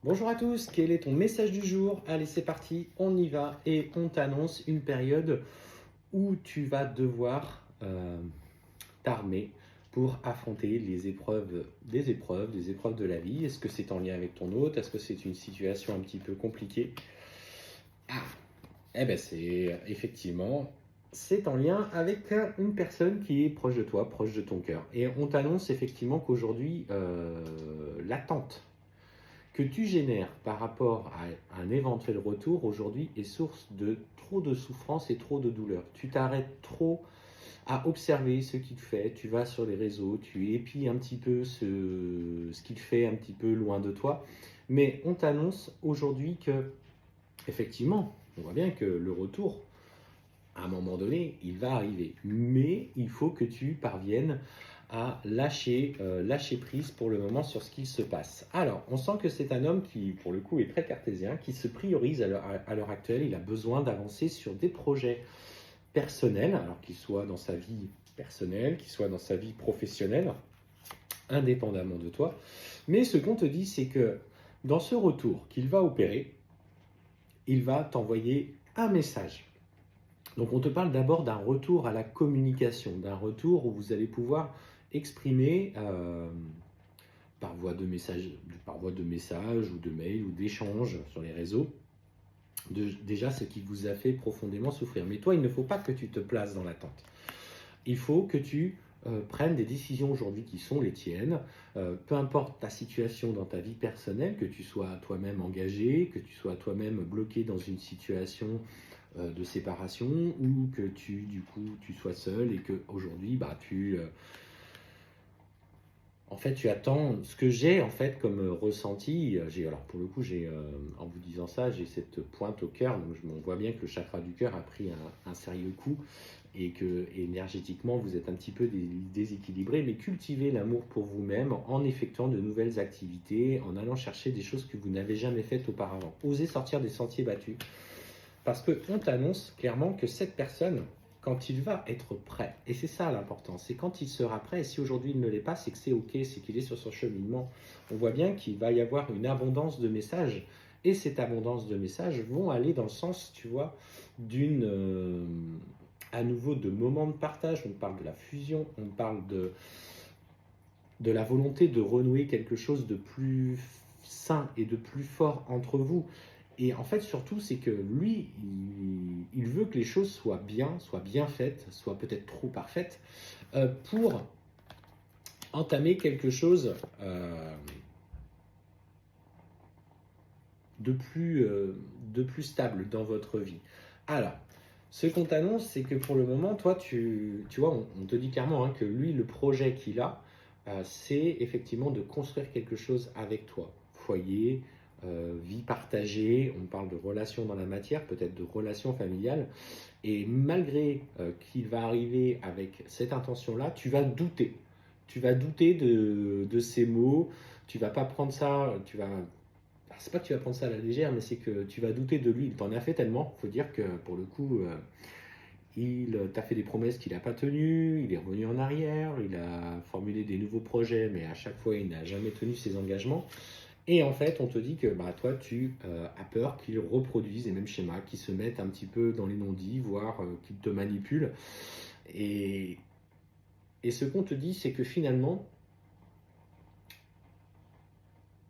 Bonjour à tous, quel est ton message du jour? Allez, c'est parti, on y va et on t'annonce une période où tu vas devoir t'armer pour affronter les épreuves de la vie. Est-ce que c'est en lien avec ton hôte? Est-ce que c'est une situation un petit peu compliquée? Ah, eh bien c'est effectivement, c'est en lien avec une personne qui est proche de toi, proche de ton cœur. Et on t'annonce effectivement qu'aujourd'hui, l'attente que tu génères par rapport à un éventuel retour aujourd'hui est source de trop de souffrance et trop de douleur. Tu t'arrêtes trop à observer ce qu'il fait, tu vas sur les réseaux, tu épies un petit peu ce qu'il fait un petit peu loin de toi. Mais on t'annonce aujourd'hui que, effectivement, on voit bien que le retour, à un moment donné, il va arriver. Mais il faut que tu parviennes à lâcher prise pour le moment sur ce qu'il se passe. Alors, on sent que c'est un homme qui, pour le coup, est très cartésien, qui se priorise à l'heure actuelle. Il a besoin d'avancer sur des projets personnels, alors qu'il soit dans sa vie personnelle, qu'il soit dans sa vie professionnelle, indépendamment de toi. Mais ce qu'on te dit, c'est que dans ce retour qu'il va opérer, il va t'envoyer un message. Donc on te parle d'abord d'un retour à la communication, d'un retour où vous allez pouvoir exprimer par voie de message ou de mail ou d'échange sur les réseaux, déjà ce qui vous a fait profondément souffrir. Mais toi, il ne faut pas que tu te places dans l'attente. Il faut que tu prennes des décisions aujourd'hui qui sont les tiennes, peu importe ta situation dans ta vie personnelle, que tu sois toi-même engagé, que tu sois toi-même bloqué dans une situation de séparation ou que tu sois seul et que aujourd'hui en fait, tu attends ce que j'ai en fait comme ressenti. Alors pour le coup, en vous disant ça, j'ai cette pointe au cœur, donc on voit bien que le chakra du cœur a pris un sérieux coup et que énergétiquement vous êtes un petit peu déséquilibré. Mais cultivez l'amour pour vous-même en effectuant de nouvelles activités, en allant chercher des choses que vous n'avez jamais faites auparavant. Osez sortir des sentiers battus, parce qu'on t'annonce clairement que cette personne, quand il va être prêt, et c'est ça l'important, c'est quand il sera prêt, et si aujourd'hui il ne l'est pas, c'est que c'est ok, c'est qu'il est sur son cheminement. On voit bien qu'il va y avoir une abondance de messages, et cette abondance de messages vont aller dans le sens, tu vois, à nouveau de moments de partage. On parle de la fusion, on parle de la volonté de renouer quelque chose de plus sain et de plus fort entre vous. Et en fait, surtout, c'est que lui, il veut que les choses soient bien faites, soient peut-être trop parfaites, pour entamer quelque chose de plus stable dans votre vie. Alors, ce qu'on t'annonce, c'est que pour le moment, toi, tu vois, on te dit clairement que lui, le projet qu'il a, c'est effectivement de construire quelque chose avec toi. Foyer, vie partagée, on parle de relations dans la matière, peut-être de relations familiales. Et malgré qu'il va arriver avec cette intention-là, tu vas douter. Tu vas douter de ces mots, tu vas pas prendre ça, c'est pas que tu vas prendre ça à la légère, mais c'est que tu vas douter de lui. Il t'en a fait tellement. Il faut dire que pour le coup, il t'a fait des promesses qu'il n'a pas tenues, il est revenu en arrière, il a formulé des nouveaux projets, mais à chaque fois, il n'a jamais tenu ses engagements. Et en fait, on te dit que toi, tu as peur qu'il reproduise les mêmes schémas, qu'il se mette un petit peu dans les non-dits, voire qu'il te manipule. Et, et ce qu'on te dit, c'est que finalement,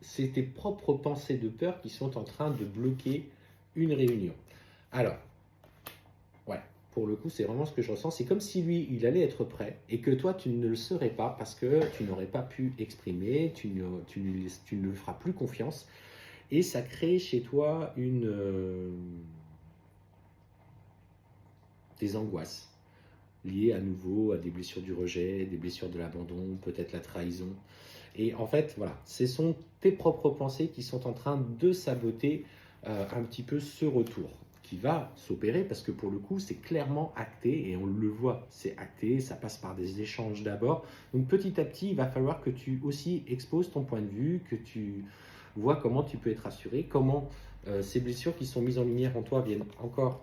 c'est tes propres pensées de peur qui sont en train de bloquer une réunion. Alors, ouais, pour le coup, c'est vraiment ce que je ressens. C'est comme si lui, il allait être prêt et que toi, tu ne le serais pas parce que tu n'aurais pas pu exprimer, tu ne lui feras plus confiance. Et ça crée chez toi des angoisses liées à nouveau à des blessures du rejet, des blessures de l'abandon, peut-être la trahison. Et en fait, voilà, ce sont tes propres pensées qui sont en train de saboter un petit peu ce retour qui va s'opérer parce que pour le coup, c'est clairement acté et on le voit, c'est acté, ça passe par des échanges d'abord. Donc petit à petit, il va falloir que tu aussi exposes ton point de vue, que tu vois comment tu peux être rassuré, comment ces blessures qui sont mises en lumière en toi viennent encore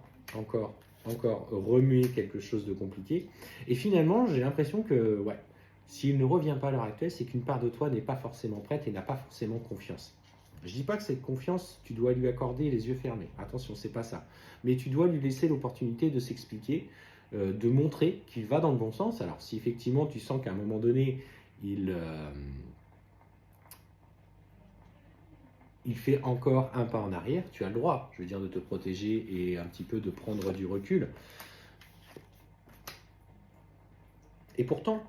remuer quelque chose de compliqué. Et finalement, j'ai l'impression que, ouais, s'il ne revient pas à l'heure actuelle, c'est qu'une part de toi n'est pas forcément prête et n'a pas forcément confiance. Je ne dis pas que cette confiance, tu dois lui accorder les yeux fermés. Attention, c'est pas ça. Mais tu dois lui laisser l'opportunité de s'expliquer, de montrer qu'il va dans le bon sens. Alors, si effectivement tu sens qu'à un moment donné, il fait encore un pas en arrière, tu as le droit, je veux dire, de te protéger et un petit peu de prendre du recul. Et pourtant,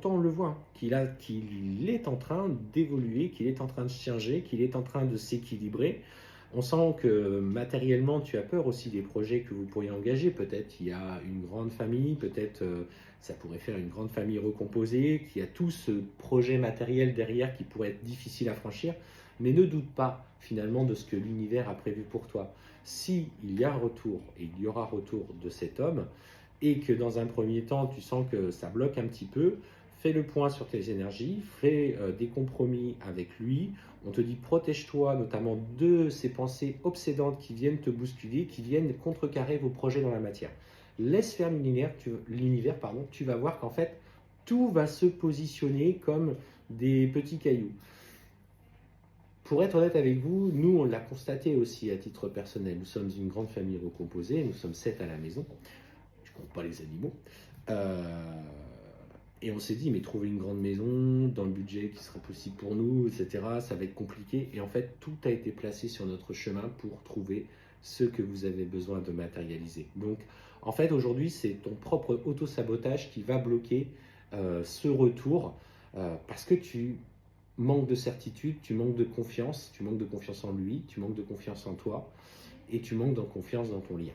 on le voit, qu'il est en train d'évoluer, qu'il est en train de changer, qu'il est en train de s'équilibrer. On sent que matériellement, tu as peur aussi des projets que vous pourriez engager. Peut-être il y a une grande famille, peut-être ça pourrait faire une grande famille recomposée, qu'il y a tout ce projet matériel derrière qui pourrait être difficile à franchir. Mais ne doute pas finalement de ce que l'univers a prévu pour toi. Si il y a retour, et il y aura retour de cet homme, et que dans un premier temps, tu sens que ça bloque un petit peu, fais le point sur tes énergies, fais des compromis avec lui. On te dit protège-toi notamment de ces pensées obsédantes qui viennent te bousculer, qui viennent contrecarrer vos projets dans la matière. Laisse faire l'univers, tu vas voir qu'en fait, tout va se positionner comme des petits cailloux. Pour être honnête avec vous, nous, on l'a constaté aussi à titre personnel. Nous sommes une grande famille recomposée, nous sommes 7 à la maison. Je ne compte pas les animaux. Et on s'est dit, mais trouver une grande maison dans le budget qui sera possible pour nous, etc., ça va être compliqué. Et en fait, tout a été placé sur notre chemin pour trouver ce que vous avez besoin de matérialiser. Donc, en fait, aujourd'hui, c'est ton propre auto-sabotage qui va bloquer ce retour parce que tu manques de certitude, tu manques de confiance en lui, tu manques de confiance en toi et tu manques de confiance dans ton lien.